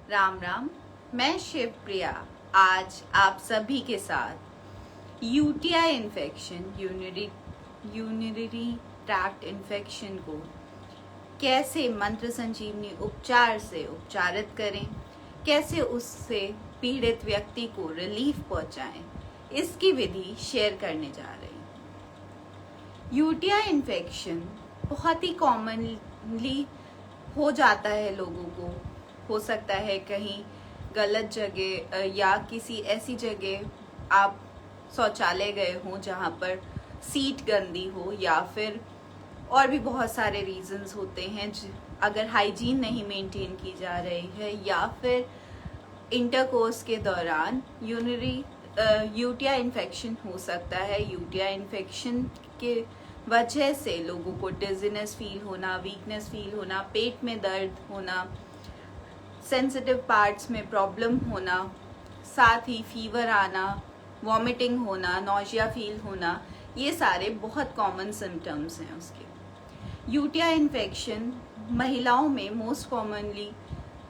राम राम। मैं शिव प्रिया आज आप सभी के साथ UTI infection urinary tract infection को कैसे मंत्र संजीवनी उपचार से उपचारित करें, कैसे उससे पीड़ित व्यक्ति को रिलीफ पहुंचाएं, इसकी विधि शेयर करने जा रही हूं। यूटीआई इन्फेक्शन बहुत ही कॉमनली हो जाता है लोगों को। हो सकता है कहीं गलत जगह या किसी ऐसी जगह आप शौचालय गए हो जहाँ पर सीट गंदी हो, या फिर और भी बहुत सारे रीजंस होते हैं। अगर हाइजीन नहीं मेंटेन की जा रही है, या फिर इंटरकोर्स के दौरान यूटीआई इन्फेक्शन हो सकता है। यूटीआई इन्फेक्शन के वजह से लोगों को डिजीनेस फील होना, वीकनेस फील होना, पेट में दर्द होना, सेंसिटिव पार्ट्स में प्रॉब्लम होना, साथ ही फीवर आना, वॉमिटिंग होना, नॉजिया फील होना, ये सारे बहुत कॉमन सिम्टम्स हैं उसके। यूटीआई इन्फेक्शन महिलाओं में मोस्ट कॉमनली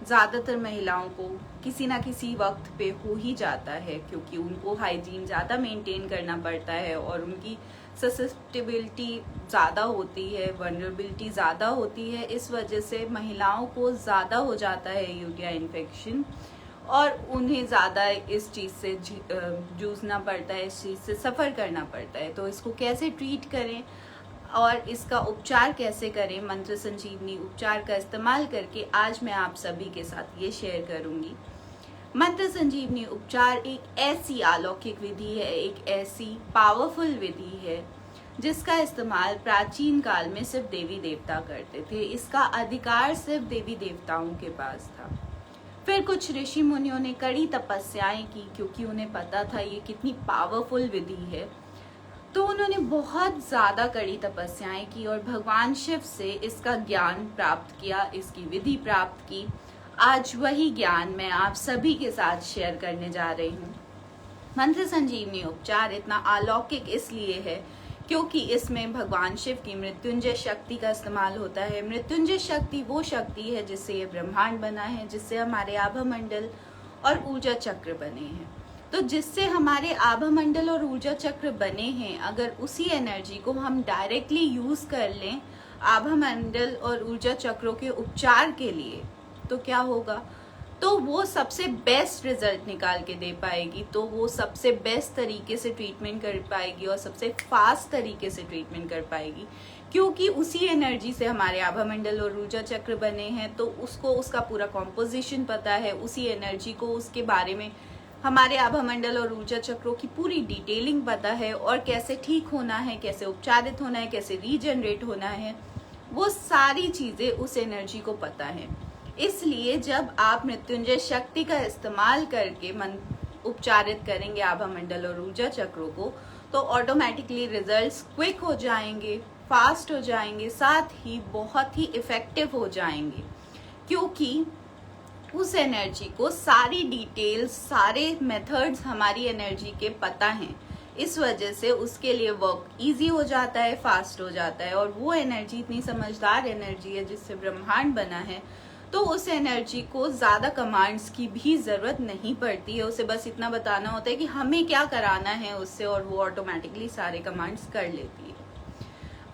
ज़्यादातर महिलाओं को किसी ना किसी वक्त पे हो ही जाता है, क्योंकि उनको हाइजीन ज़्यादा मेंटेन करना पड़ता है और उनकी ससेप्टिबिलिटी ज़्यादा होती है, वनरेबिलिटी ज़्यादा होती है। इस वजह से महिलाओं को ज़्यादा हो जाता है यूटीआई इन्फेक्शन और उन्हें ज़्यादा इस चीज़ से जूझना पड़ता है, इस चीज़ से सफ़र करना पड़ता है। तो इसको कैसे ट्रीट करें और इसका उपचार कैसे करें, मंत्र संजीवनी उपचार का इस्तेमाल करके आज मैं आप सभी के साथ ये शेयर करूंगी। मंत्र संजीवनी उपचार एक ऐसी अलौकिक विधि है, एक ऐसी पावरफुल विधि है जिसका इस्तेमाल प्राचीन काल में सिर्फ देवी देवता करते थे। इसका अधिकार सिर्फ देवी देवताओं के पास था। फिर कुछ ऋषि मुनियों ने कड़ी तपस्याएं की, क्योंकि उन्हें पता था ये कितनी पावरफुल विधि है। तो उन्होंने बहुत ज़्यादा कड़ी तपस्याएं की और भगवान शिव से इसका ज्ञान प्राप्त किया, इसकी विधि प्राप्त की। आज वही ज्ञान मैं आप सभी के साथ शेयर करने जा रही हूँ। मंत्र संजीवनी उपचार इतना अलौकिक इसलिए है क्योंकि इसमें भगवान शिव की मृत्युंजय शक्ति का इस्तेमाल होता है। मृत्युंजय शक्ति वो शक्ति है जिससे ये ब्रह्मांड बना है, जिससे हमारे आभा मंडल और ऊर्जा चक्र बने हैं। तो जिससे हमारे आभा मंडल और ऊर्जा चक्र बने हैं, अगर उसी एनर्जी को हम डायरेक्टली यूज कर लें आभा मंडल और ऊर्जा चक्रों के उपचार के लिए, तो क्या होगा? तो वो सबसे बेस्ट रिजल्ट निकाल के दे पाएगी, तो वो सबसे बेस्ट तरीके से ट्रीटमेंट कर पाएगी और सबसे फास्ट तरीके से ट्रीटमेंट कर पाएगी, क्योंकि उसी एनर्जी से हमारे आभा मंडल और ऊर्जा चक्र बने हैं। तो उसको उसका पूरा कॉम्पोजिशन पता है, उसी एनर्जी को, उसके बारे में हमारे आभा मंडल और ऊर्जा चक्रों की पूरी डिटेलिंग पता है, और कैसे ठीक होना है, कैसे उपचारित होना है, कैसे रीजनरेट होना है, वो सारी चीजें उस एनर्जी को पता है। इसलिए जब आप मृत्युंजय शक्ति का इस्तेमाल करके उपचारित करेंगे आभा मंडल और ऊर्जा चक्रों को, तो ऑटोमेटिकली रिजल्ट्स क्विक हो जाएंगे, फास्ट हो जाएंगे, साथ ही बहुत ही इफेक्टिव हो जाएंगे, क्योंकि उस एनर्जी को सारी डिटेल्स, सारे मेथड्स हमारी एनर्जी के पता हैं। इस वजह से उसके लिए वर्क इजी हो जाता है, फास्ट हो जाता है। और वो एनर्जी इतनी समझदार एनर्जी है जिससे ब्रह्मांड बना है, तो उस एनर्जी को ज़्यादा कमांड्स की भी ज़रूरत नहीं पड़ती है। उसे बस इतना बताना होता है कि हमें क्या कराना है उससे, और वो ऑटोमेटिकली सारे कमांड्स कर लेती है।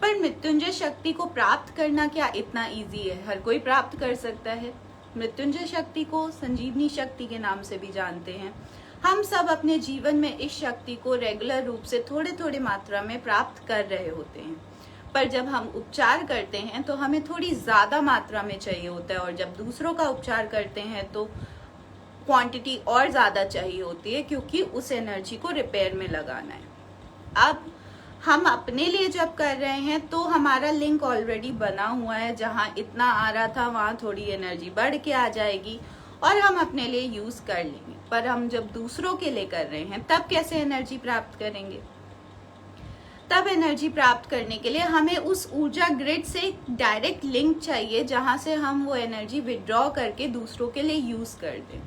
पर मृत्युंजय शक्ति को प्राप्त करना क्या इतना ईजी है? हर कोई प्राप्त कर सकता है। मृत्युंजय शक्ति को संजीवनी शक्ति के नाम से भी जानते हैं। हम सब अपने जीवन में इस शक्ति को रेगुलर रूप से थोड़े थोड़े मात्रा में प्राप्त कर रहे होते हैं, पर जब हम उपचार करते हैं तो हमें थोड़ी ज्यादा मात्रा में चाहिए होता है, और जब दूसरों का उपचार करते हैं तो क्वांटिटी और ज्यादा चाहिए होती है, क्योंकि उस एनर्जी को रिपेयर में लगाना है। अब हम अपने लिए जब कर रहे हैं तो हमारा लिंक ऑलरेडी बना हुआ है, जहां इतना आ रहा था वहां थोड़ी एनर्जी बढ़ के आ जाएगी और हम अपने लिए यूज कर लेंगे। पर हम जब दूसरों के लिए कर रहे हैं तब कैसे एनर्जी प्राप्त करेंगे? तब एनर्जी प्राप्त करने के लिए हमें उस ऊर्जा ग्रिड से एक डायरेक्ट लिंक चाहिए, जहां से हम वो एनर्जी विड्रॉ करके दूसरों के लिए यूज कर दें।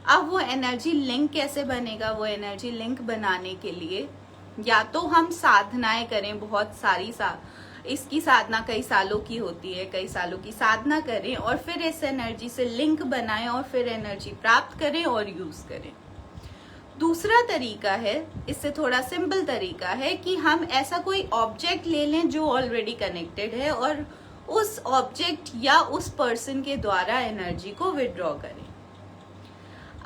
अब वो एनर्जी लिंक कैसे बनेगा? वो एनर्जी लिंक बनाने के लिए या तो हम साधनाएं करें, बहुत सारी इसकी साधना कई सालों की होती है, कई सालों की साधना करें और फिर इस एनर्जी से लिंक बनाएं और फिर एनर्जी प्राप्त करें और यूज करें। दूसरा तरीका है, इससे थोड़ा सिंपल तरीका है कि हम ऐसा कोई ऑब्जेक्ट ले लें जो ऑलरेडी कनेक्टेड है और उस ऑब्जेक्ट या उस पर्सन के द्वारा एनर्जी को विड्रॉ करें।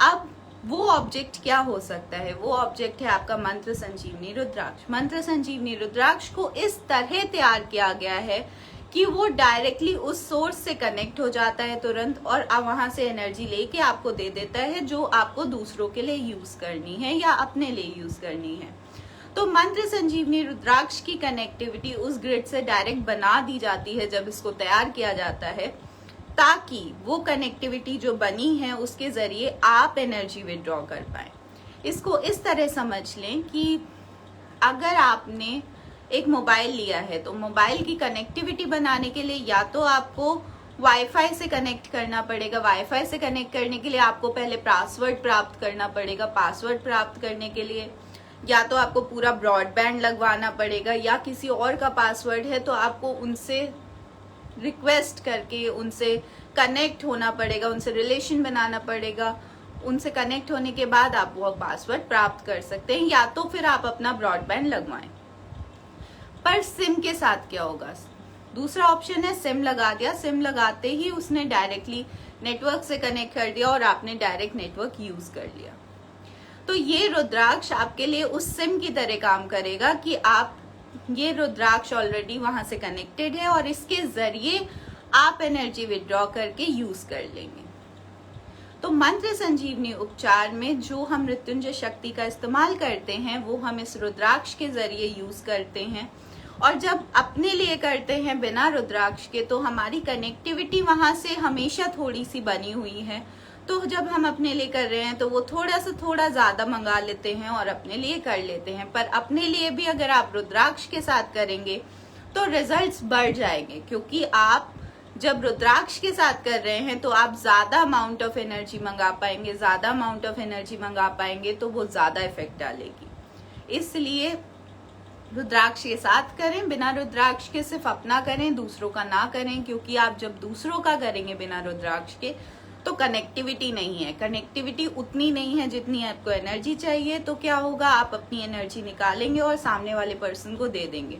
अब वो ऑब्जेक्ट क्या हो सकता है? वो ऑब्जेक्ट है आपका मंत्र संजीवनी रुद्राक्ष। मंत्र संजीवनी रुद्राक्ष को इस तरह तैयार किया गया है कि वो डायरेक्टली उस सोर्स से कनेक्ट हो जाता है तुरंत और वहां से एनर्जी लेके आपको दे देता है जो आपको दूसरों के लिए यूज करनी है या अपने लिए यूज करनी है। तो मंत्र संजीवनी रुद्राक्ष की कनेक्टिविटी उस ग्रिड से डायरेक्ट बना दी जाती है जब इसको तैयार किया जाता है, ताकि वो कनेक्टिविटी जो बनी है उसके जरिए आप एनर्जी विड्रॉ कर पाए। इसको इस तरह समझ लें कि अगर आपने एक मोबाइल लिया है तो मोबाइल की कनेक्टिविटी बनाने के लिए या तो आपको वाईफाई से कनेक्ट करना पड़ेगा। वाईफाई से कनेक्ट करने के लिए आपको पहले पासवर्ड प्राप्त करना पड़ेगा। पासवर्ड प्राप्त करने के लिए या तो आपको पूरा ब्रॉडबैंड लगवाना पड़ेगा या किसी और का पासवर्ड है तो आपको उनसे रिक्वेस्ट करके उनसे कनेक्ट होना पड़ेगा, उनसे रिलेशन बनाना पड़ेगा। उनसे कनेक्ट होने के बाद आप वो पासवर्ड प्राप्त कर सकते हैं या तो फिर आप अपना ब्रॉडबैंड लगवाएं। पर सिम के साथ क्या होगा? दूसरा ऑप्शन है सिम लगा दिया, सिम लगाते ही उसने डायरेक्टली नेटवर्क से कनेक्ट कर दिया और आपने डायरेक्ट नेटवर्क यूज कर लिया। तो ये रुद्राक्ष आपके लिए उस सिम की तरह काम करेगा कि आप ये रुद्राक्ष ऑलरेडी वहां से कनेक्टेड है और इसके जरिए आप एनर्जी विड्रॉ करके यूज कर लेंगे। तो मंत्र संजीवनी उपचार में जो हम मृत्युंजय शक्ति का इस्तेमाल करते हैं वो हम इस रुद्राक्ष के जरिए यूज करते हैं। और जब अपने लिए करते हैं बिना रुद्राक्ष के तो हमारी कनेक्टिविटी वहां से हमेशा थोड़ी सी बनी हुई है। तो जब हम अपने लिए कर रहे हैं तो वो थोड़ा ज्यादा मंगा लेते हैं और अपने लिए कर लेते हैं। पर अपने लिए भी अगर आप रुद्राक्ष के साथ करेंगे तो रिजल्ट्स बढ़ जाएंगे, क्योंकि आप जब रुद्राक्ष के साथ कर रहे हैं तो आप ज्यादा अमाउंट ऑफ एनर्जी मंगा पाएंगे। ज्यादा अमाउंट ऑफ एनर्जी मंगा पाएंगे तो वो ज्यादा इफेक्ट डालेगी। इसलिए रुद्राक्ष के साथ करें, बिना रुद्राक्ष के सिर्फ अपना करें, दूसरों का ना करें। क्योंकि आप जब दूसरों का करेंगे बिना रुद्राक्ष के तो कनेक्टिविटी नहीं है, कनेक्टिविटी उतनी नहीं है जितनी आपको एनर्जी चाहिए। तो क्या होगा, आप अपनी एनर्जी निकालेंगे और सामने वाले पर्सन को दे देंगे।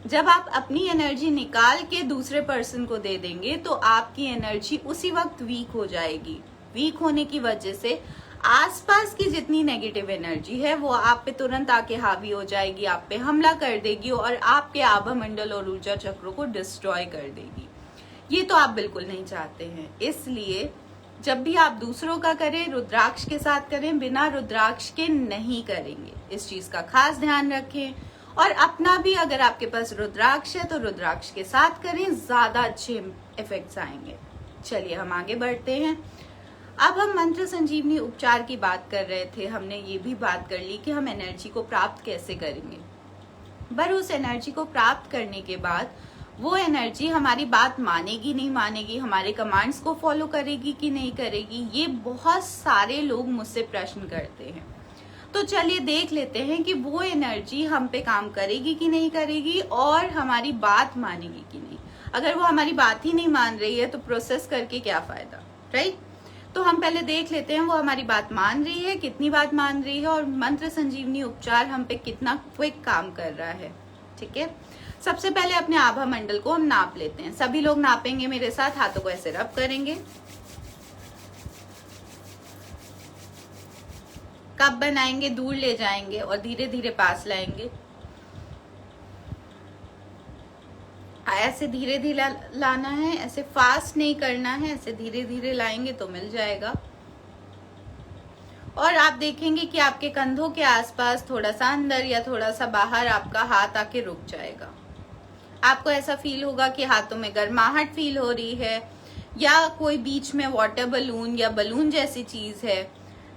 जब आप अपनी एनर्जी निकाल के दूसरे पर्सन को दे देंगे तो आपकी एनर्जी उसी वक्त वीक हो जाएगी। वीक होने की वजह से आसपास की जितनी नेगेटिव एनर्जी है वो आप पे तुरंत आके हावी हो जाएगी, आप पे हमला कर देगी और आपके आभा मंडल और ऊर्जा चक्रों को डिस्ट्रॉय कर देगी। ये तो आप बिल्कुल नहीं चाहते हैं। इसलिए जब भी आप दूसरों का करें रुद्राक्ष के साथ करें, बिना रुद्राक्ष के नहीं करेंगे। इस चीज का खास ध्यान रखें। और अपना भी अगर आपके पास रुद्राक्ष है तो रुद्राक्ष के साथ करें, ज्यादा अच्छे इफेक्ट्स आएंगे। चलिए हम आगे बढ़ते हैं। अब हम मंत्र संजीवनी उपचार की बात कर रहे थे, हमने ये भी बात कर ली कि हम एनर्जी को प्राप्त कैसे करेंगे। पर उस एनर्जी को प्राप्त करने के बाद वो एनर्जी हमारी बात मानेगी नहीं मानेगी, हमारे कमांड्स को फॉलो करेगी कि नहीं करेगी, ये बहुत सारे लोग मुझसे प्रश्न करते हैं। तो चलिए देख लेते हैं कि वो एनर्जी हम पे काम करेगी कि नहीं करेगी और हमारी बात मानेगी कि नहीं। अगर वो हमारी बात ही नहीं मान रही है तो प्रोसेस करके क्या फायदा, राइट? तो हम पहले देख लेते हैं वो हमारी बात मान रही है, कितनी बात मान रही है और मंत्र संजीवनी उपचार हम पे कितना क्विक काम कर रहा है। ठीक है, सबसे पहले अपने आभा मंडल को हम नाप लेते हैं। सभी लोग नापेंगे मेरे साथ, हाथों को ऐसे रब करेंगे, कप बनाएंगे, दूर ले जाएंगे और धीरे धीरे पास लाएंगे। ऐसे धीरे धीरे लाना है, ऐसे फास्ट नहीं करना है, ऐसे धीरे धीरे लाएंगे तो मिल जाएगा। और आप देखेंगे कि आपके कंधों के आसपास थोड़ा सा अंदर या थोड़ा सा बाहर आपका हाथ आके रुक जाएगा। आपको ऐसा फील होगा कि हाथों में गर्माहट फील हो रही है या कोई बीच में वाटर बलून या बलून जैसी चीज है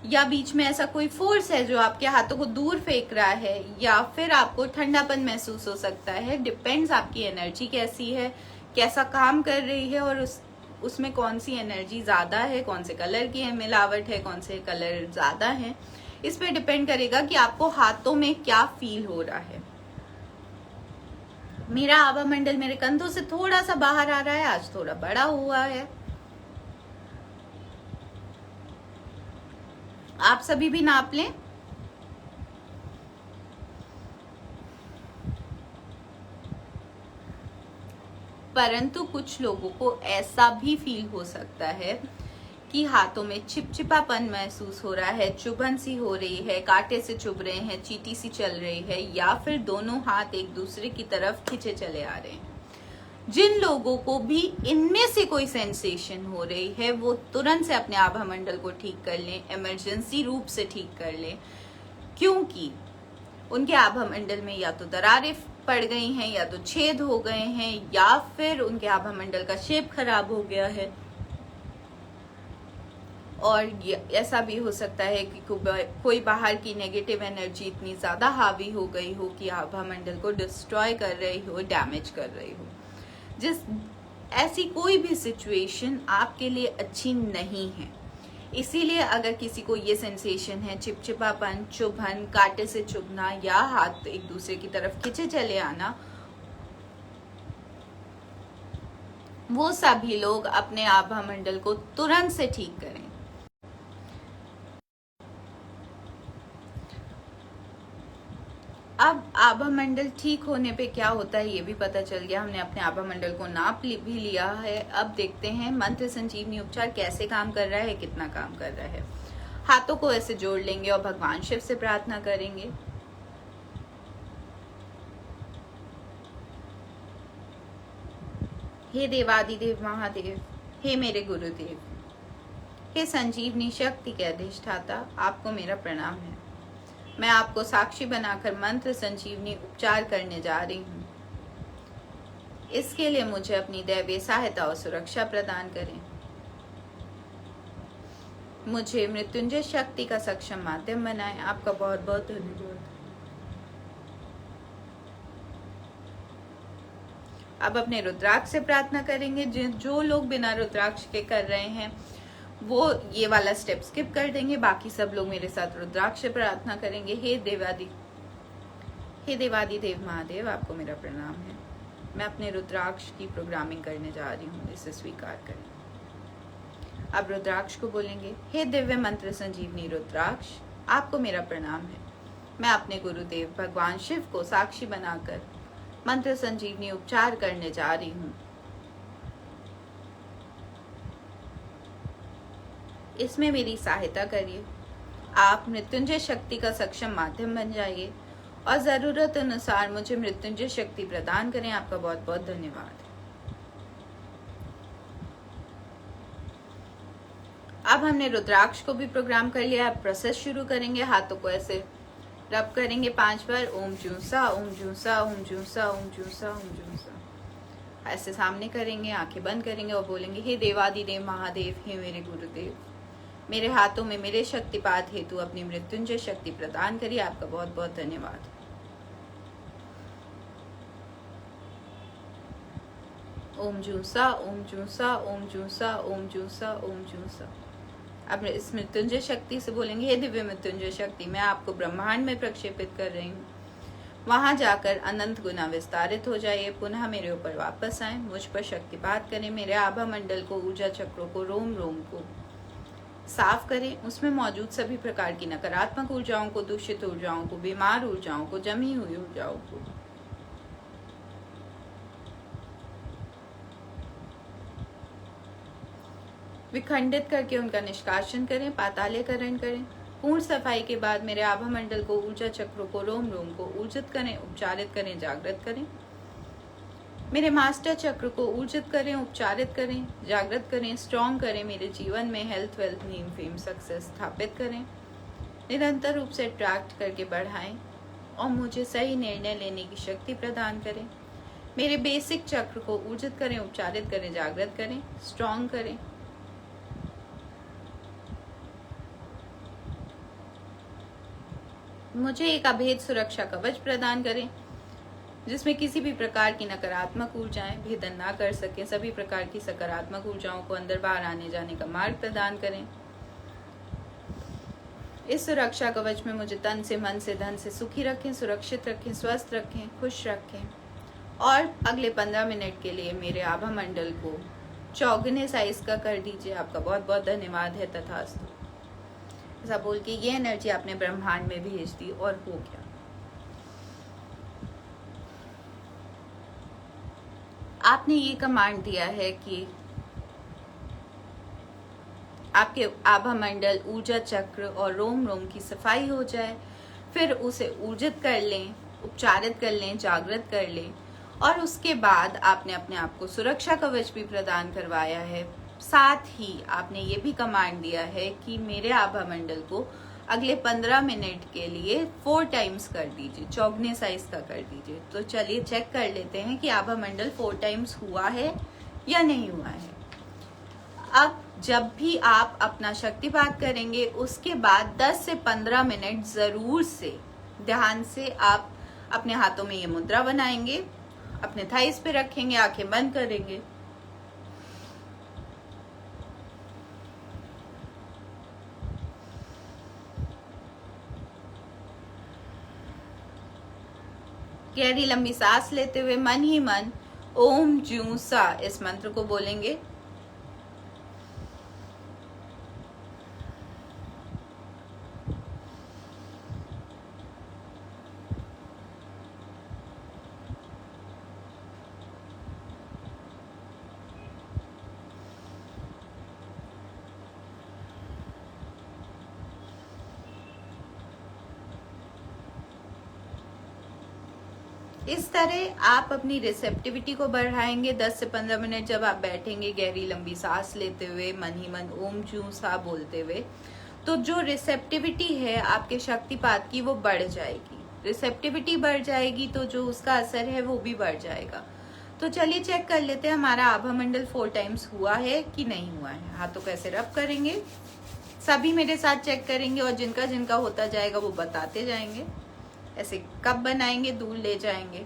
या बीच में ऐसा कोई फोर्स है जो आपके हाथों को दूर फेंक रहा है या फिर आपको ठंडापन महसूस हो सकता है। डिपेंड्स आपकी एनर्जी कैसी है, कैसा काम कर रही है और उसमें कौन सी एनर्जी ज्यादा है, कौन से कलर की है मिलावट है, कौन से कलर ज्यादा है। इस पे डिपेंड करेगा कि आपको हाथों में क्या फील हो रहा है। मेरा आभा मंडल मेरे कंधों से थोड़ा सा बाहर आ रहा है, आज थोड़ा बड़ा हुआ है। आप सभी भी नाप लें। परंतु कुछ लोगों को ऐसा भी फील हो सकता है कि हाथों में चिपचिपापन महसूस हो रहा है, चुभन सी हो रही है, कांटे से चुभ रहे हैं, चींटी सी चल रही है, या फिर दोनों हाथ एक दूसरे की तरफ खींचे चले आ रहे हैं। जिन लोगों को भी इनमें से कोई सेंसेशन हो रही है वो तुरंत से अपने आभा मंडल को ठीक कर लें, इमरजेंसी रूप से ठीक कर लें, क्योंकि उनके आभा मंडल में या तो दरारें पड़ गई हैं, या तो छेद हो गए हैं, या फिर उनके आभा मंडल का शेप खराब हो गया है। और ऐसा भी हो सकता है कि कोई बाहर की नेगेटिव एनर्जी इतनी ज्यादा हावी हो गई हो कि आभा मंडल को डिस्ट्रॉय कर रही हो, डैमेज कर रही हो। ऐसी कोई भी सिचुएशन आपके लिए अच्छी नहीं है। इसीलिए अगर किसी को ये सेंसेशन है, चिपचिपापन, चुभन, कांटे से चुभना या हाथ एक दूसरे की तरफ खींचे चले आना, वो सभी लोग अपने आभा मंडल को तुरंत से ठीक करें। अब आभा मंडल ठीक होने पे क्या होता है ये भी पता चल गया। हमने अपने आभा मंडल को नाप भी लिया है। अब देखते हैं मंत्र संजीवनी उपचार कैसे काम कर रहा है, कितना काम कर रहा है। हाथों को ऐसे जोड़ लेंगे और भगवान शिव से प्रार्थना करेंगे। हे देवादिदेव महादेव, हे मेरे गुरुदेव, हे संजीवनी शक्ति के अधिष्ठाता, आपको मेरा प्रणाम है। मैं आपको साक्षी बनाकर मंत्र संजीवनी उपचार करने जा रही हूँ। इसके लिए मुझे अपनी दैवीय सहायता और सुरक्षा प्रदान करें। मुझे मृत्युंजय शक्ति का सक्षम माध्यम बनाएं। आपका बहुत बहुत धन्यवाद। अब अपने रुद्राक्ष से प्रार्थना करेंगे। जो लोग बिना रुद्राक्ष के कर रहे हैं वो ये वाला स्टेप स्किप कर देंगे, बाकी सब लोग मेरे साथ रुद्राक्ष से प्रार्थना करेंगे। हे देवादिदेव महादेव, आपको मेरा प्रणाम है। मैं अपने रुद्राक्ष की प्रोग्रामिंग करने जा रही हूँ, इसे स्वीकार करें। अब रुद्राक्ष को बोलेंगे, हे दिव्य मंत्र संजीवनी रुद्राक्ष, आपको मेरा प्रणाम है। मैं अपने गुरुदेव भगवान शिव को साक्षी बनाकर मंत्र संजीवनी उपचार करने जा रही हूँ। इसमें मेरी सहायता करिए। आप मृत्युंजय शक्ति का सक्षम माध्यम बन जाइए और जरूरत अनुसार मुझे मृत्युंजय शक्ति प्रदान करें। आपका बहुत बहुत धन्यवाद। अब हमने रुद्राक्ष को भी प्रोग्राम कर लिया। अब प्रोसेस शुरू करेंगे। हाथों को ऐसे रब करेंगे 5 बार। ओम जूसा, ओम जूसा, ओम जूसा, ओम जूसा, ओम जूसा। ऐसे सामने करेंगे, आंखें बंद करेंगे और बोलेंगे, हे देवादिदेव महादेव, हे मेरे गुरुदेव, मेरे हाथों में मेरे शक्तिपात हेतु अपनी मृत्युंजय शक्ति प्रदान करिए। आपका बहुत बहुत धन्यवाद। ओम जूसा, ओम जूसा, ओम जूसा, ओम जूसा, ओम जूसा। अब इस मृत्युंजय शक्ति से बोलेंगे, हे दिव्य मृत्युंजय शक्ति, मैं आपको ब्रह्मांड में प्रक्षेपित कर रही हूँ। वहां जाकर अनंत गुना विस्तारित हो जाइए। पुनः मेरे ऊपर वापस आए, मुझ पर शक्तिपात करें। मेरे आभा मंडल को, ऊर्जा चक्रों को, रोम रोम को साफ करें। उसमें मौजूद सभी प्रकार की नकारात्मक ऊर्जाओं को, दूषित ऊर्जाओं को, बीमार ऊर्जाओं को, जमी हुई ऊर्जाओं को विखंडित करके उनका निष्कासन करें, पातालीकरण करें। पूर्ण सफाई के बाद मेरे आभा मंडल को, ऊर्जा चक्रों को, रोम रोम को ऊर्जित करें, उपचारित करें, जागृत करें। मेरे मास्टर चक्र को ऊर्जित करें, उपचारित करें, जागृत करें, स्ट्रॉन्ग करें। मेरे जीवन में health, wealth, name, fame, success स्थापित करें। निरंतर रूप से अट्रैक्ट करके बढ़ाएं और मुझे सही निर्णय लेने की शक्ति प्रदान करें। मेरे बेसिक चक्र को ऊर्जित करें, उपचारित करें, जागृत करें, स्ट्रॉन्ग करें। मुझे एक अभेद सुरक्षा कवच प्रदान करें जिसमें किसी भी प्रकार की नकारात्मक ऊर्जाएं भेदन ना कर सकें। सभी प्रकार की सकारात्मक ऊर्जाओं को अंदर बाहर आने जाने का मार्ग प्रदान करें। इस सुरक्षा कवच में मुझे तन से, मन से, धन से सुखी रखें, सुरक्षित रखें, स्वस्थ रखें, खुश रखें और अगले 15 मिनट के लिए मेरे आभा मंडल को चौगुने साइज का कर दीजिए। आपका बहुत बहुत धन्यवाद है। तथास्तु। ऐसा बोल के ये एनर्जी आपने ब्रह्मांड में भेज दी और हो गया। आपने ये कमांड दिया है कि आपके आभा मंडल, ऊर्जा चक्र और रोम रोम की सफाई हो जाए। फिर उसे ऊर्जित कर लें, उपचारित कर लें, जागृत कर लें। और उसके बाद आपने अपने आप को सुरक्षा कवच भी प्रदान करवाया है। साथ ही आपने ये भी कमांड दिया है कि मेरे आभा मंडल को अगले 15 मिनट के लिए 4 टाइम्स कर दीजिए, चौगुने साइज का कर दीजिए। तो चलिए चेक कर लेते हैं कि आभा मंडल 4 टाइम्स हुआ है या नहीं हुआ है। अब जब भी आप अपना शक्तिपात करेंगे उसके बाद 10 से 15 मिनट जरूर से ध्यान से आप अपने हाथों में ये मुद्रा बनाएंगे, अपने थाइस पे रखेंगे, आंखें बंद करेंगे। गहरी लंबी सांस लेते हुए मन ही मन ओम जू सा इस मंत्र को बोलेंगे। इस तरह आप अपनी रिसेप्टिविटी को बढ़ाएंगे। 10 से 15 मिनट जब आप बैठेंगे गहरी लंबी सांस लेते हुए, मन ही मन ओम जू सा बोलते हुए, तो जो रिसेप्टिविटी है आपके शक्तिपात की वो बढ़ जाएगी। रिसेप्टिविटी बढ़ जाएगी तो जो उसका असर है वो भी बढ़ जाएगा। तो चलिए चेक कर लेते हैं हमारा आभा मंडल 4 टाइम्स हुआ है कि नहीं हुआ है। हाथों कैसे रब करेंगे, सभी मेरे साथ चेक करेंगे और जिनका जिनका होता जाएगा वो बताते जाएंगे। ऐसे कप बनाएंगे, दूर ले जाएंगे।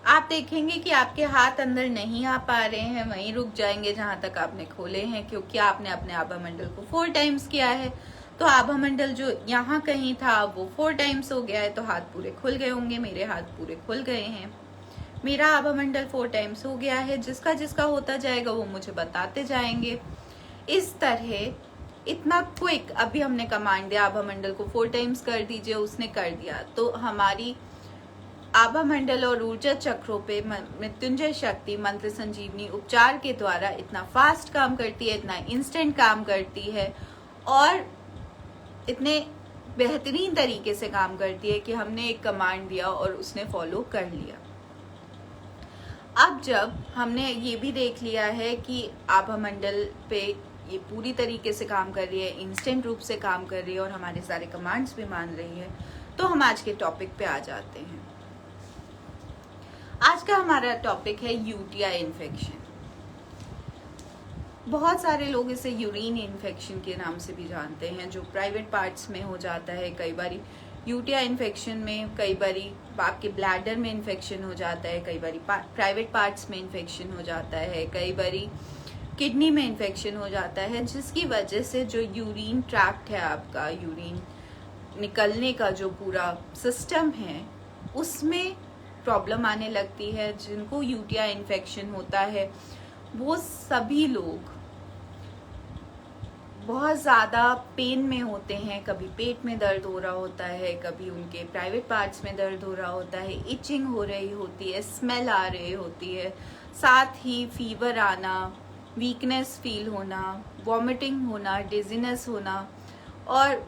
आप देखेंगे कि आपके हाथ अंदर नहीं आ पा रहे हैं, वहीं रुक जाएंगे जहां तक आपने खोले हैं, क्योंकि आपने अपने आभा मंडल को 4 टाइम्स किया है। तो आभा मंडल जो यहाँ कहीं था वो 4 टाइम्स हो गया है, तो हाथ पूरे खुल गए होंगे। मेरे हाथ पूरे खुल गए हैं। मेरा आभा मंडल 4 टाइम्स हो गया है। जिसका जिसका होता जाएगा वो मुझे बताते जाएंगे। इस तरह इतना क्विक अभी हमने कमांड दिया आभा मंडल को 4 टाइम्स कर दीजिए, उसने कर दिया। तो हमारी आभा मंडल और ऊर्जा चक्रों पे मृत्युंजय शक्ति मंत्र संजीवनी उपचार के द्वारा इतना फास्ट काम करती है, इतना इंस्टेंट काम करती है और इतने बेहतरीन तरीके से काम करती है कि हमने एक कमांड दिया और उसने फॉलो कर लिया। अब जब हमने ये भी देख लिया है कि आभा मंडल पे ये पूरी तरीके से काम कर रही है, इंस्टेंट रूप से काम कर रही है और हमारे सारे कमांड्स भी मान रही है, तो हम आज के टॉपिक पे आ जाते हैं। आज का हमारा टॉपिक है यूटीआई इन्फेक्शन। बहुत सारे लोग इसे यूरिन इन्फेक्शन के नाम से भी जानते हैं, जो प्राइवेट पार्ट्स में हो जाता है। कई बारी यूटीआई इन्फेक्शन में, कई बारी आपके ब्लैडर में इन्फेक्शन हो जाता है, कई बारी प्राइवेट पार्ट्स में इन्फेक्शन हो जाता है, कई बारी किडनी में इन्फेक्शन हो जाता है, जिसकी वजह से जो यूरिन ट्रैक्ट है आपका, यूरिन निकलने का जो पूरा सिस्टम है उसमें प्रॉब्लम आने लगती है। जिनको यूटीआई इन्फेक्शन होता है वो सभी लोग बहुत ज़्यादा पेन में होते हैं। कभी पेट में दर्द हो रहा होता है, कभी उनके प्राइवेट पार्ट्स में दर्द हो रहा होता है, इचिंग हो रही होती है, स्मेल आ रही होती है, साथ ही फीवर आना, वीकनेस फील होना, वॉमिटिंग होना, डिजीनेस होना और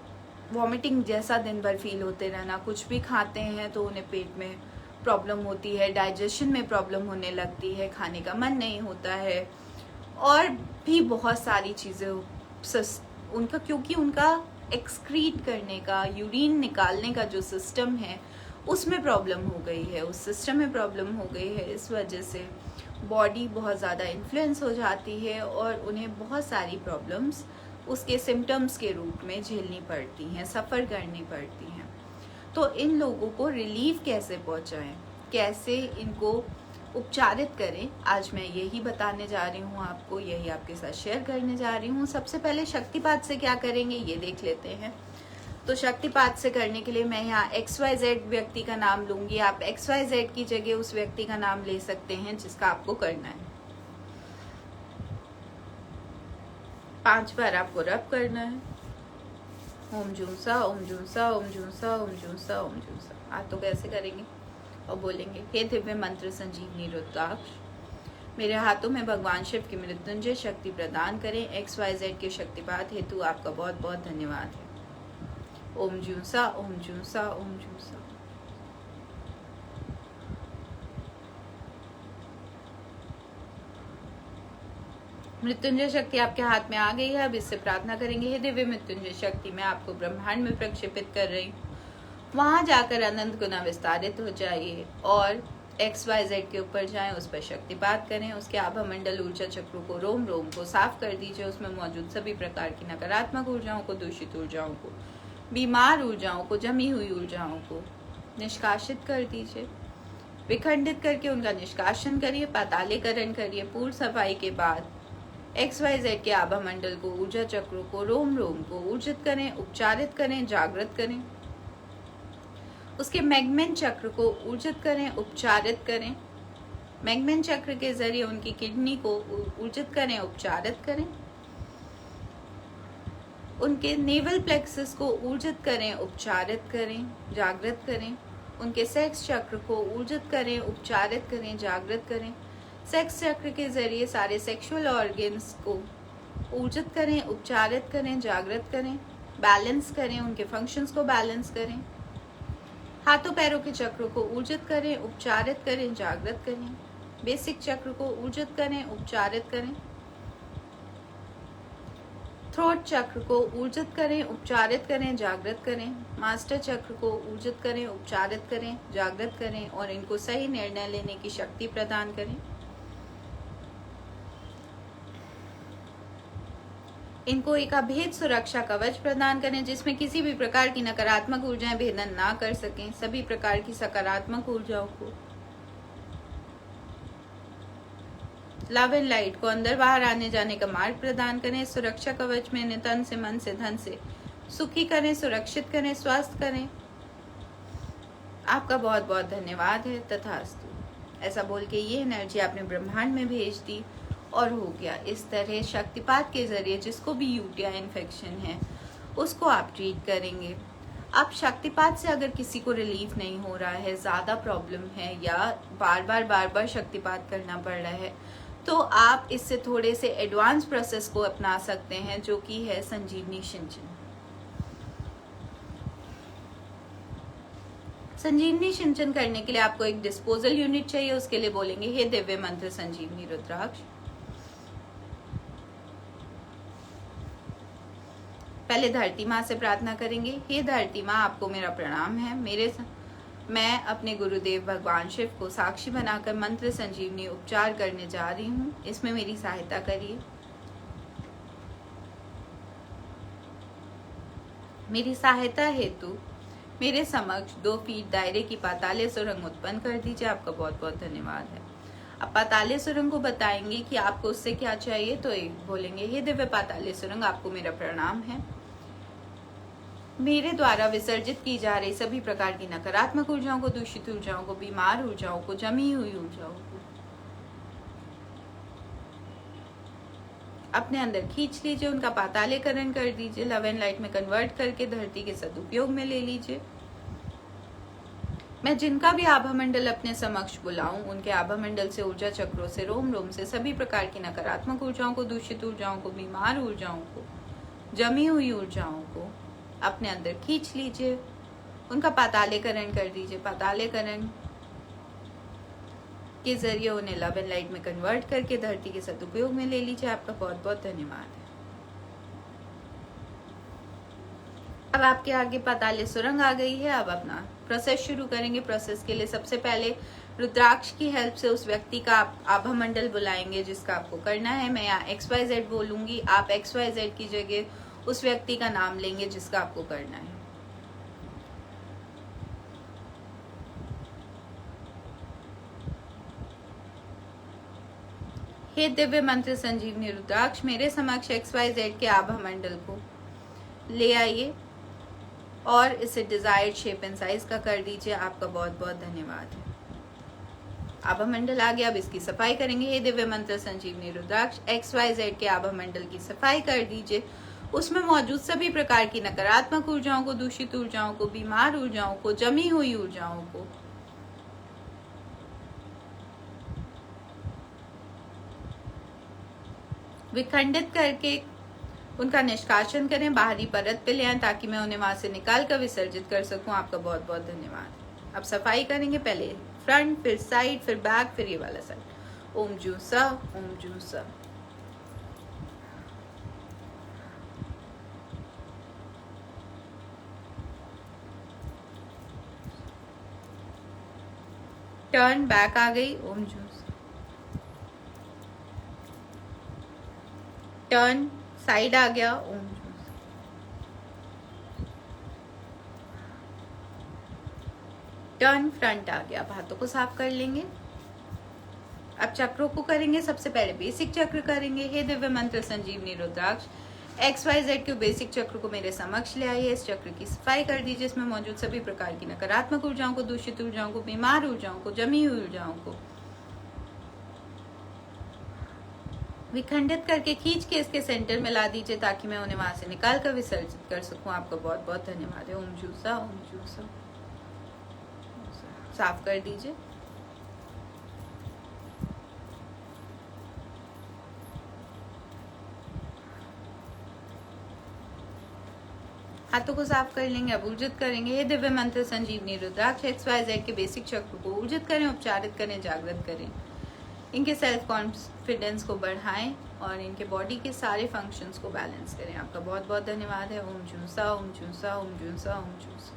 वॉमिटिंग जैसा दिन भर फील होते रहना। कुछ भी खाते हैं तो उन्हें पेट में प्रॉब्लम होती है, डाइजेशन में प्रॉब्लम होने लगती है, खाने का मन नहीं होता है और भी बहुत सारी चीज़ें उनका, क्योंकि उनका एक्सक्रीट करने का, यूरिन निकालने का जो सिस्टम है उसमें प्रॉब्लम हो गई है, उस सिस्टम में प्रॉब्लम हो गई है। इस वजह से बॉडी बहुत ज़्यादा इन्फ्लुएंस हो जाती है और उन्हें बहुत सारी प्रॉब्लम्स उसके सिम्टम्स के रूप में झेलनी पड़ती हैं, सफ़र करनी पड़ती हैं। तो इन लोगों को रिलीफ कैसे पहुंचाएं, कैसे इनको उपचारित करें। आज मैं यही बताने जा रही हूँ आपको, यही आपके साथ शेयर करने जा रही हूँ। सबसे पहले शक्तिपात से क्या करेंगे ये देख लेते हैं। तो शक्तिपात से करने के लिए मैं यहाँ XYZ व्यक्ति का नाम लूंगी। आप XYZ की जगह उस व्यक्ति का नाम ले सकते हैं जिसका आपको करना है। 5 बार आपको रब करना है। ओम जूसा ओम जूसा ओम जूसा ओम जूसा ओम जूसा। आप तो कैसे करेंगे और बोलेंगे, हे दिव्य मंत्र संजीवनी रुद्राक्ष, मेरे हाथों में भगवान शिव की मृत्युंजय शक्ति प्रदान करें। XYZ के शक्तिपात हेतु आपका बहुत बहुत धन्यवाद है। ओम जूसा ओम जूसा ओम जूसा। मृत्युंजय शक्ति आपके हाथ में आ गई है। अब इससे प्रार्थना करेंगे, हे दिव्य मृत्युंजय शक्ति, मैं आपको ब्रह्मांड में प्रक्षेपित कर रही हूँ। वहां जाकर अनंत गुना विस्तारित हो जाइए और XYZ के ऊपर जाएं, उस पर शक्तिपात करें। उसके आभा मंडल ऊर्जा चक्रों को, रोम रोम को साफ कर दीजिए। उसमें मौजूद सभी प्रकार की नकारात्मक ऊर्जाओं को, दूषित ऊर्जाओं को, बीमार ऊर्जाओं को, जमी हुई ऊर्जाओं को निष्कासित कर दीजिए। विखंडित करके उनका निष्कासन करिए, पातालीकरण करिए। पूर्ण सफाई के बाद XYZ के आभा मंडल को, ऊर्जा चक्रों को, रोम रोम को ऊर्जित करें, उपचारित करें, जागृत करें। उसके मैग्मेन चक्र को ऊर्जित करें, उपचारित करें। मैग्मेन चक्र के जरिए उनकी किडनी को ऊर्जित करें, उपचारित करें। उनके नेवल प्लेक्सस को ऊर्जित करें, उपचारित करें, जागृत करें। उनके सेक्स चक्र को ऊर्जित करें, उपचारित करें, जागृत करें। सेक्स चक्र के जरिए सारे सेक्सुअल ऑर्गन्स को ऊर्जित करें, उपचारित करें, जागृत करें, बैलेंस करें, उनके फंक्शंस को बैलेंस करें। हाथों पैरों के चक्रों को ऊर्जित करें, उपचारित करें, जागृत करें। बेसिक चक्र को ऊर्जित करें, उपचारित करें। थ्रोट चक्र को ऊर्जित करें, उपचारित करें, जागृत करें। मास्टर चक्र को ऊर्जित करें, उपचारित करें, जागृत करें और इनको सही निर्णय लेने की शक्ति प्रदान करें। इनको एक अभेद सुरक्षा कवच प्रदान करें जिसमें किसी भी प्रकार की नकारात्मक ऊर्जाएं भेदन ना कर सकें। सभी प्रकार की सकारात्मक ऊर्जाओं को, लव एंड लाइट को अंदर बाहर आने जाने का मार्ग प्रदान करें। सुरक्षा कवच में इन्हें तन से, मन से, धन से सुखी करें, सुरक्षित करें, स्वस्थ करें। आपका बहुत बहुत धन्यवाद है। तथास्तु। ऐसा बोल के ये एनर्जी आपने ब्रह्मांड में भेज दी और हो गया। इस तरह शक्तिपात के जरिए जिसको भी यूटीआई इन्फेक्शन है उसको आप ट्रीट करेंगे। अब शक्तिपात से अगर किसी को रिलीफ नहीं हो रहा है, ज्यादा प्रॉब्लम है या बार बार शक्तिपात करना पड़ रहा है, तो आप इससे थोड़े से एडवांस प्रोसेस को अपना सकते हैं जो कि है संजीवनी सिंचन। संजीवनी सिंचन करने के लिए आपको एक डिस्पोजल यूनिट चाहिए। उसके लिए बोलेंगे, हे दिव्य मंत्र संजीवनी रुद्राक्ष। पहले धरती माँ से प्रार्थना करेंगे, हे धरती माँ, आपको मेरा प्रणाम है। मैं अपने गुरुदेव भगवान शिव को साक्षी बनाकर मंत्र संजीवनी उपचार करने जा रही हूँ। इसमें मेरी सहायता करिए। मेरी सहायता हेतु मेरे समक्ष 2 फीट दायरे की पाताले सुरंग उत्पन्न कर दीजिए। आपका बहुत बहुत धन्यवाद है। अब पाताले सुरंग को बताएंगे कि आपको उससे क्या चाहिए, तो बोलेंगे, हे दिव्य पाताले सुरंग, आपको मेरा प्रणाम है। मेरे द्वारा विसर्जित की जा रही सभी प्रकार की नकारात्मक ऊर्जाओं को, दूषित ऊर्जाओं को, बीमार ऊर्जाओं को, जमी हुई ऊर्जाओं को अपने अंदर खींच लीजिए। उनका पातालीकरण कर दीजिए। लव एंड लाइट में कन्वर्ट करके धरती के सदुपयोग में ले लीजिए। मैं जिनका भी आभा मंडल अपने समक्ष बुलाऊं, उनके आभा मंडल से, ऊर्जा चक्रों से, रोम रोम से सभी प्रकार की नकारात्मक ऊर्जाओं को, दूषित ऊर्जाओं को, बीमार ऊर्जाओं को, जमी हुई ऊर्जाओं को अपने अंदर खींच लीजिए। उनका पातालीकरण कर दीजिए। पातालीकरण के जरिए उन्हें लव एंड लाइट में कन्वर्ट करके धरती के सदुपयोग में ले लीजिए। आपका बहुत बहुत धन्यवाद है। अब आपके आगे पाताले सुरंग आ गई है। अब अपना प्रोसेस शुरू करेंगे। प्रोसेस के लिए सबसे पहले रुद्राक्ष की हेल्प से उस व्यक्ति का आप आभा मंडल बुलाएंगे जिसका आपको करना है। मैं यहाँ XYZ बोलूंगी, आप XYZ की जगह उस व्यक्ति का नाम लेंगे जिसका आपको करना है। हे दिव्य मंत्र संजीवनी रुद्राक्ष, मेरे समक्ष XYZ के आभा मंडल को ले आइए और इसे डिजायर्ड शेप एंड साइज का कर दीजिए। आपका बहुत बहुत धन्यवाद है। आभा मंडल आ गया, अब इसकी सफाई करेंगे। हे दिव्य मंत्र संजीवनी रुद्राक्ष, XYZ के आभा मंडल की सफाई कर दीजिए। उसमें मौजूद सभी प्रकार की नकारात्मक ऊर्जाओं को, दूषित ऊर्जाओं को, बीमार ऊर्जाओं को, जमी हुई ऊर्जाओं को विखंडित करके उनका निष्कासन करें, बाहरी परत पे ले आएं ताकि मैं उन्हें वहां से निकाल कर विसर्जित कर सकूं। आपका बहुत बहुत धन्यवाद। अब सफाई करेंगे, पहले फ्रंट, फिर साइड, फिर बैक, फिर ये वाला साइड। ओम जू सा, ओम जू सा। टर्न बैक आ गई, ओम जू सा। टर्न साइड आ गया, ओम जू सा। टर्न फ्रंट आ गया। हाथों को साफ कर लेंगे। अब चक्रों को करेंगे। सबसे पहले बेसिक चक्र करेंगे। हे दिव्य मंत्र संजीवनी रुद्राक्ष, XYZ के बेसिक चक्र को मेरे समक्ष ले आइए। इस चक्र की सफाई कर दीजिए। इसमें मौजूद सभी प्रकार की नकारात्मक ऊर्जाओं को, दूषित ऊर्जाओं को, बीमार ऊर्जाओं को, जमी हुई ऊर्जाओं को विखंडित करके खींच के इसके सेंटर में ला दीजिए ताकि मैं उन्हें वहां से निकाल कर विसर्जित कर सकूं। आपका बहुत बहुत धन्यवाद है। ओम जूसा, ओम जूसा। साफ कर दीजिए। हाथों को साफ कर लेंगे। अब ऊर्जित करेंगे। हे दिव्य मंत्र संजीवनी रुद्राक्ष, XYZ के बेसिक चक्र को ऊर्जित करें, उपचारित करें, जागृत करें। इनके सेल्फ कॉन्फिडेंस को बढ़ाएं और इनके बॉडी के सारे फंक्शंस को बैलेंस करें। आपका बहुत बहुत धन्यवाद है। ओम जूसा, ओम जूसा, ओम जूसा, ओम जूसा।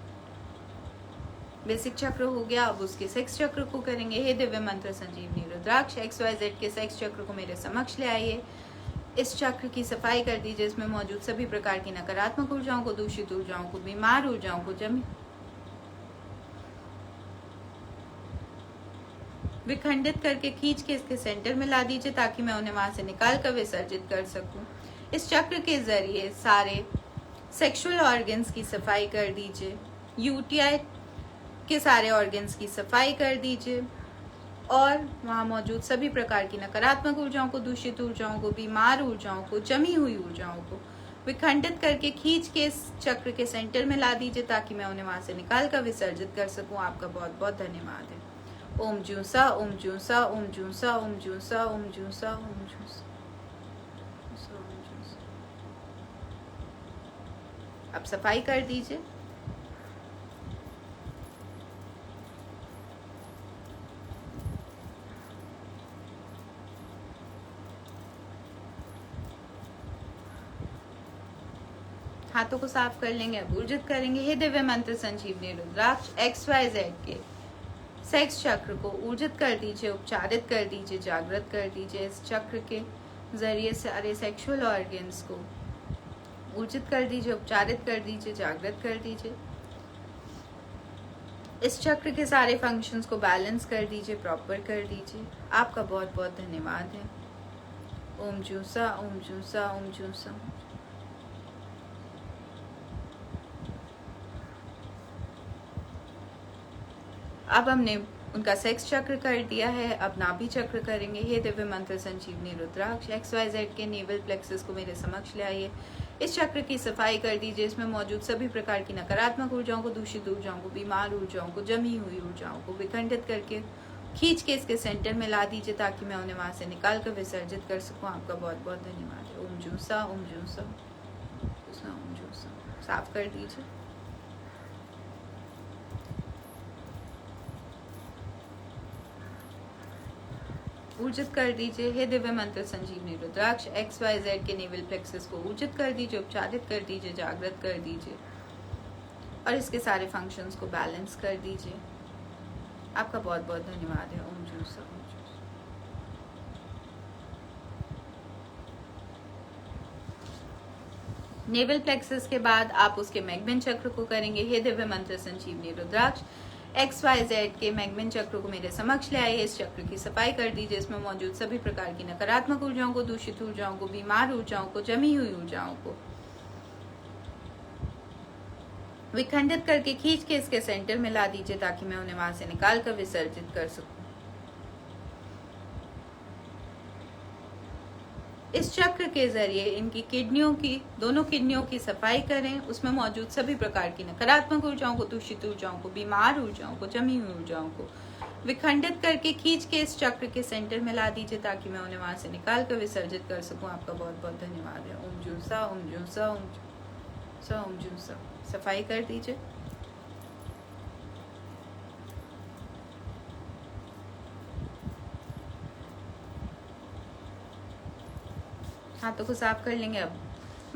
बेसिक चक्र हो गया। अब उसके सेक्स चक्र को करेंगे। हे दिव्य मंत्र संजीवनी रुद्राक्ष, XYZ के सेक्स चक्र को मेरे समक्ष ले आइए। इस चक्र की सफाई कर दीजिए। इसमें मौजूद सभी प्रकार की नकारात्मक ऊर्जाओं को, दूषित ऊर्जाओं को, बीमार ऊर्जाओं को जमी विखंडित करके खींच के इसके सेंटर में ला दीजिए ताकि मैं उन्हें वहां से निकाल कर विसर्जित कर सकूं। इस चक्र के जरिए सारे सेक्सुअल ऑर्गन्स की सफाई कर दीजिए। यूटीआई के सारे ऑर्गन्स की सफाई कर दीजिए और वहां मौजूद सभी प्रकार की नकारात्मक ऊर्जाओं को, दूषित ऊर्जाओं को, बीमार ऊर्जाओं को, जमी हुई ऊर्जाओं को विखंडित करके खींच के इस चक्र के सेंटर में ला दीजिए ताकि मैं उन्हें वहां से निकाल कर विसर्जित कर सकूं। आपका बहुत बहुत धन्यवाद है। ओम जूसा, ओम जूसा, ओम जूसा, ओम जूसा, ओम जूसा, ओम जूसा। अब सफाई कर दीजिए। हाथों को साफ कर लेंगे। अब ऊर्जित करेंगे। हे दिव्य मंत्र संजीवनी रुद्राक्ष, XYZ के सेक्स चक्र को ऊर्जित कर दीजिए, उपचारित कर दीजिए, जागृत कर दीजिए। इस चक्र के जरिए सारे सेक्सुअल ऑर्गन्स को ऊर्जित कर दीजिए, उपचारित कर दीजिए, जागृत कर दीजिए। इस चक्र के सारे फंक्शंस को बैलेंस कर दीजिए, प्रॉपर कर दीजिए। आपका बहुत बहुत धन्यवाद है। ओम जूसा, ओम जूसा, ओम जूसा। अब हमने उनका सेक्स चक्र कर दिया है। अब नाभि चक्र करेंगे। हे दिव्य मंत्र संजीवनी रुद्राक्ष, XYZ के नेवल प्लेक्सस को मेरे समक्ष ले आइए। इस चक्र की सफाई कर दीजिए। इसमें मौजूद सभी प्रकार की नकारात्मक ऊर्जाओं को, दूषित ऊर्जाओं को, बीमार ऊर्जाओं को, जमी हुई ऊर्जाओं को विखंडित करके खींच के इसके सेंटर में ला दीजिए ताकि मैं उन्हें वहां से निकाल कर विसर्जित कर सकूं। आपका बहुत बहुत धन्यवाद है। ओम जूसा, ओम जूसा, ओम जूसा। साफ कर दीजिए। ऊर्जित कर दीजिए। हे दिव्य मंत्र संजीवनी रुद्राक्ष, XYZ के नेवल प्लेक्सस को ऊर्जित कर दीजिए, उपचारित कर दीजिए, जागृत कर दीजिए और इसके सारे फंक्शंस को बैलेंस कर दीजिए। आपका बहुत बहुत धन्यवाद है। ओम जूसा, ओम जूसा। नेवल प्लेक्सस के बाद आप उसके मैग्मेन चक्र को करेंगे। हे दिव्य मंत्र संजीवनी रुद्राक्ष, XYZ के मैग्मेन चक्र को मेरे समक्ष ले आइए। इस चक्र की सफाई कर दीजिए। इसमें मौजूद सभी प्रकार की नकारात्मक ऊर्जाओं को, दूषित ऊर्जाओं को, बीमार ऊर्जाओं को, जमी हुई ऊर्जाओं को विखंडित करके खींच के इसके सेंटर में ला दीजिए, ताकि मैं उन्हें वहां से निकाल कर विसर्जित कर सकूं। इस चक्र के जरिए इनकी दोनों किडनियों की सफाई करें। उसमें मौजूद सभी प्रकार की नकारात्मक ऊर्जाओं को, दूषित ऊर्जाओं को, बीमार ऊर्जाओं को, जमी हुई ऊर्जाओं को विखंडित करके खींच के इस चक्र के सेंटर में ला दीजिए, ताकि मैं उन्हें वहां से निकाल कर विसर्जित कर सकूं। आपका बहुत बहुत धन्यवाद है। ओम जूसा, ओम जूसा, ओम जूसा, ओम जूसा। सफाई कर दीजिए। हाथों को साफ कर लेंगे। अब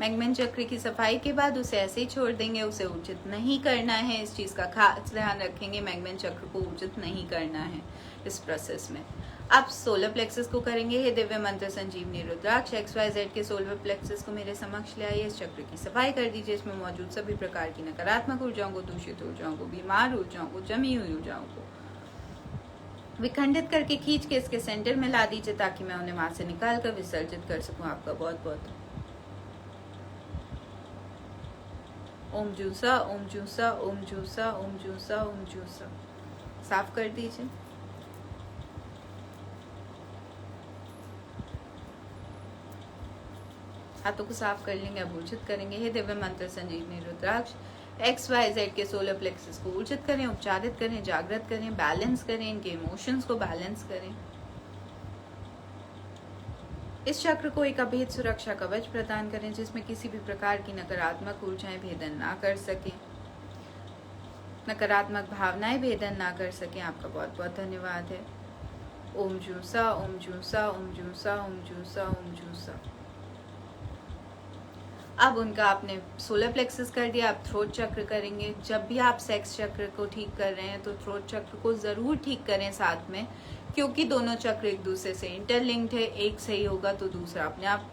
मैग्मेन चक्र की सफाई के बाद उसे ऐसे ही छोड़ देंगे। उसे ऊर्जित नहीं करना है। इस चीज का खास ध्यान रखेंगे, मैग्मेन चक्र को ऊर्जित नहीं करना है इस प्रोसेस में। अब सोलर प्लेक्सस को करेंगे। हे दिव्य मंत्र संजीवनी रुद्राक्ष XYZ के सोलर प्लेक्सस को मेरे समक्ष ले आइए। इस चक्र की सफाई कर दीजिए। इसमें मौजूद सभी प्रकार की नकारात्मक ऊर्जाओं को, दूषित ऊर्जाओं को, बीमार ऊर्जाओं को, जमी हुई ऊर्जाओं को विखंडित करके खींच के इसके सेंटर में ला दीजिए, ताकि मैं उन्हें वहां से निकाल कर विसर्जित कर सकूं। आपका बहुत बहुत ओम जूसा, ओम जूसा, ओम जूसा, ओम जूसा, ओम जूसा। साफ कर दीजिए। हाथों को साफ कर लेंगे। अब ऊर्जित करेंगे। हे दिव्य मंत्र संजीवनी रुद्राक्ष XYZ के सोलर प्लेक्सस को ऊर्जित करें, उपचारित करें, जागृत करें, बैलेंस करें, इनके इमोशंस को बैलेंस करें। इस चक्र को एक अभेद सुरक्षा कवच प्रदान करें, जिसमें किसी भी प्रकार की नकारात्मक ऊर्जाएं भेदन ना कर सकें, नकारात्मक भावनाएं भेदन ना कर सकें। आपका बहुत बहुत धन्यवाद है। ओम जूसा, ओम जूसा, ओम जूसा, ओम जूसा, ओम जूसा। अब उनका आपने सोलर प्लेक्सस कर दिया। आप थ्रोट चक्र करेंगे। जब भी आप सेक्स चक्र को ठीक कर रहे हैं तो थ्रोट चक्र को जरूर ठीक करें साथ में, क्योंकि दोनों चक्र एक दूसरे से इंटरलिंक्ड है। एक सही होगा तो दूसरा अपने आप,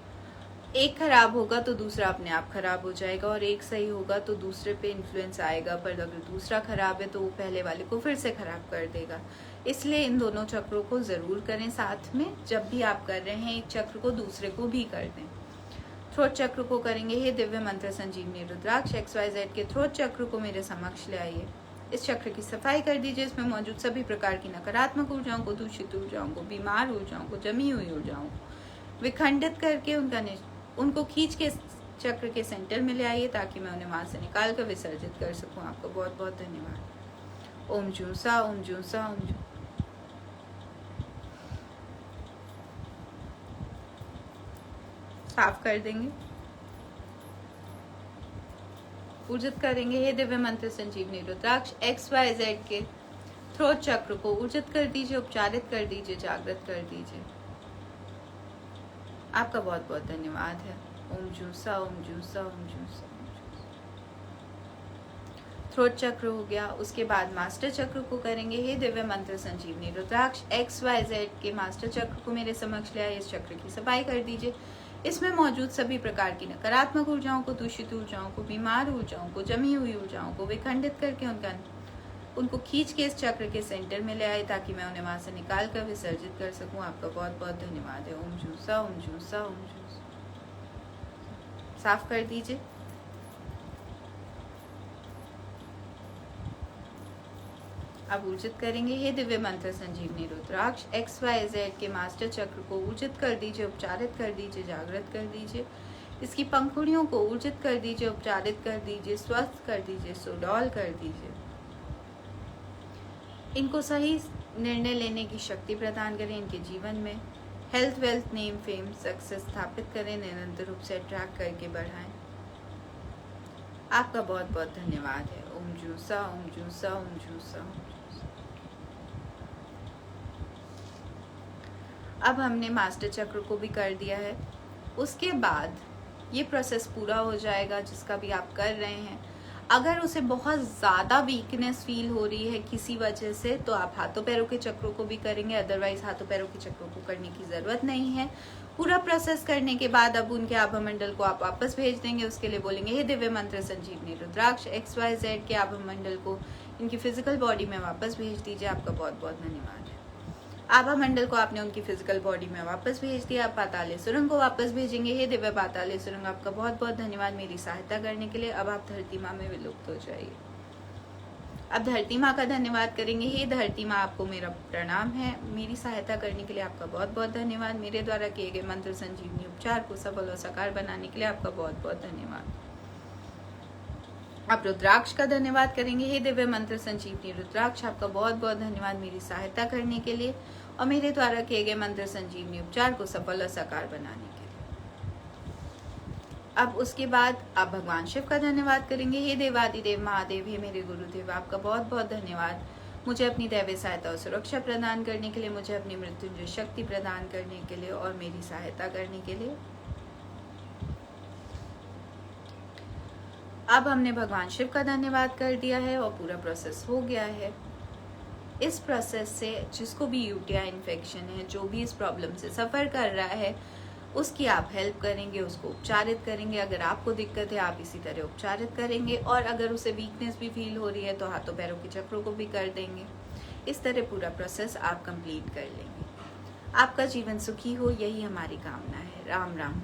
एक खराब होगा तो दूसरा अपने आप खराब हो जाएगा, और एक सही होगा तो दूसरे पे इन्फ्लुएंस आएगा, पर अगर दूसरा खराब है तो वो पहले वाले को फिर से खराब कर देगा। इसलिए इन दोनों चक्रों को जरूर करें साथ में। जब भी आप कर रहे हैं एक चक्र को, दूसरे को भी कर दें। थ्रोट चक्र को करेंगे। हे दिव्य मंत्र संजीवनी रुद्राक्ष XYZ के थ्रोट चक्र को मेरे समक्ष ले आइए। इस चक्र की सफाई कर दीजिए। इसमें मौजूद सभी प्रकार की नकारात्मक ऊर्जाओं को, दूषित ऊर्जाओं को, बीमार ऊर्जाओं को, जमी हुई ऊर्जाओं को विखंडित करके उनको खींच के चक्र के सेंटर में ले आइए, ताकि मैं उन्हें वहां से निकाल कर विसर्जित कर सकूं। आपको बहुत बहुत धन्यवाद। ओम जूसा, ओम जूसा, ओम जूसा। साफ कर देंगे। ऊर्जित करेंगे। हे दिव्य मंत्र संजीवनी रुद्राक्ष XYZ के थ्रोट चक्र को ऊर्जित कर दीजिए, उपचारित कर दीजिए, जागृत कर दीजिए। आपका बहुत बहुत धन्यवाद है। ओम जूसा, ओम जूसा, ओम जूसा। थ्रोट चक्र हो गया। उसके बाद मास्टर चक्र को करेंगे। हे दिव्य मंत्र संजीवनी रुद्राक्ष XYZ के मास्टर चक्र को मेरे समक्ष ले आइए। इस चक्र की सफाई कर दीजिए। इसमें मौजूद सभी प्रकार की नकारात्मक ऊर्जाओं को, दूषित ऊर्जाओं को, बीमार ऊर्जाओं को, जमी हुई ऊर्जाओं को विखंडित करके उनको खींच के इस चक्र के सेंटर में ले आए, ताकि मैं उन्हें वहां से निकाल कर विसर्जित कर सकूं। आपका बहुत बहुत धन्यवाद है। ओम जूसा, ओम जूसा, ओम जूसा। साफ कर दीजिए। अब ऊर्जित करेंगे। हे दिव्य मंत्र संजीवनी रुद्राक्ष XYZ के मास्टर चक्र को ऊर्जित कर दीजिए, उपचारित कर दीजिए, जागृत कर दीजिए। इसकी पंखुड़ियों को ऊर्जित कर दीजिए, उपचारित कर दीजिए, स्वस्थ कर दीजिए, सुडौल कर दीजिए। इनको सही निर्णय लेने की शक्ति प्रदान करें। इनके जीवन में health, wealth, name, fame, success स्थापित करें। निरंतर रूप से अट्रैक्ट करके बढ़ाएं। आपका बहुत बहुत धन्यवाद है। ओम जूसा, ओम जूसा, ओम जूसा। अब हमने मास्टर चक्र को भी कर दिया है। उसके बाद ये प्रोसेस पूरा हो जाएगा जिसका भी आप कर रहे हैं। अगर उसे बहुत ज़्यादा वीकनेस फील हो रही है किसी वजह से, तो आप हाथों पैरों के चक्रों को भी करेंगे। अदरवाइज हाथों पैरों के चक्रों को करने की ज़रूरत नहीं है। पूरा प्रोसेस करने के बाद अब उनके आभा मंडल को आप वापस भेज देंगे। उसके लिए बोलेंगे, हे दिव्य मंत्र संजीवनी रुद्राक्ष XYZ के आभा मंडल को इनकी फिजिकल बॉडी में वापस भेज दीजिए। आपका बहुत बहुत धन्यवाद है। आभा मंडल को आपने उनकी फिजिकल बॉडी में वापस भेज दिया। आप पाताले सुरंग को वापस भेजेंगे। हे दिव्य पाताले सुरंग, आपका बहुत बहुत धन्यवाद मेरी सहायता करने के लिए। अब आप धरती माँ में विलुप्त हो जाइए। अब धरती माँ का धन्यवाद करेंगे। हे धरती माँ, आपको मेरा प्रणाम है। मेरी सहायता करने के लिए आपका बहुत बहुत धन्यवाद। मेरे द्वारा किए गए मंत्र संजीवनी उपचार को सफल और साकार बनाने के लिए आपका बहुत बहुत धन्यवाद। आप रुद्राक्ष का धन्यवाद करेंगे। हे दिव्य मंत्र संजीवनी रुद्राक्ष, आपका बहुत बहुत धन्यवाद मेरी सहायता करने के लिए और मेरे द्वारा किए गए मंत्र संजीवनी उपचार को सफल और साकार बनाने के लिए। अब उसके बाद आप भगवान शिव का धन्यवाद करेंगे। हे देवादिदेव महादेव, हे मेरे गुरुदेव, आपका बहुत बहुत धन्यवाद मुझे अपनी दैवीय सहायता और सुरक्षा प्रदान करने के लिए, मुझे अपनी मृत्युंजय शक्ति प्रदान करने के लिए और मेरी सहायता करने के लिए। अब हमने भगवान शिव का धन्यवाद कर दिया है और पूरा प्रोसेस हो गया है। इस प्रोसेस से जिसको भी यूटीआई इन्फेक्शन है, जो भी इस प्रॉब्लम से सफ़र कर रहा है, उसकी आप हेल्प करेंगे, उसको उपचारित करेंगे। अगर आपको दिक्कत है आप इसी तरह उपचारित करेंगे और अगर उसे वीकनेस भी फील हो रही है तो हाथों पैरों के चक्रों को भी कर देंगे। इस तरह पूरा प्रोसेस आप कंप्लीट कर लेंगे। आपका जीवन सुखी हो, यही हमारी कामना है। राम राम।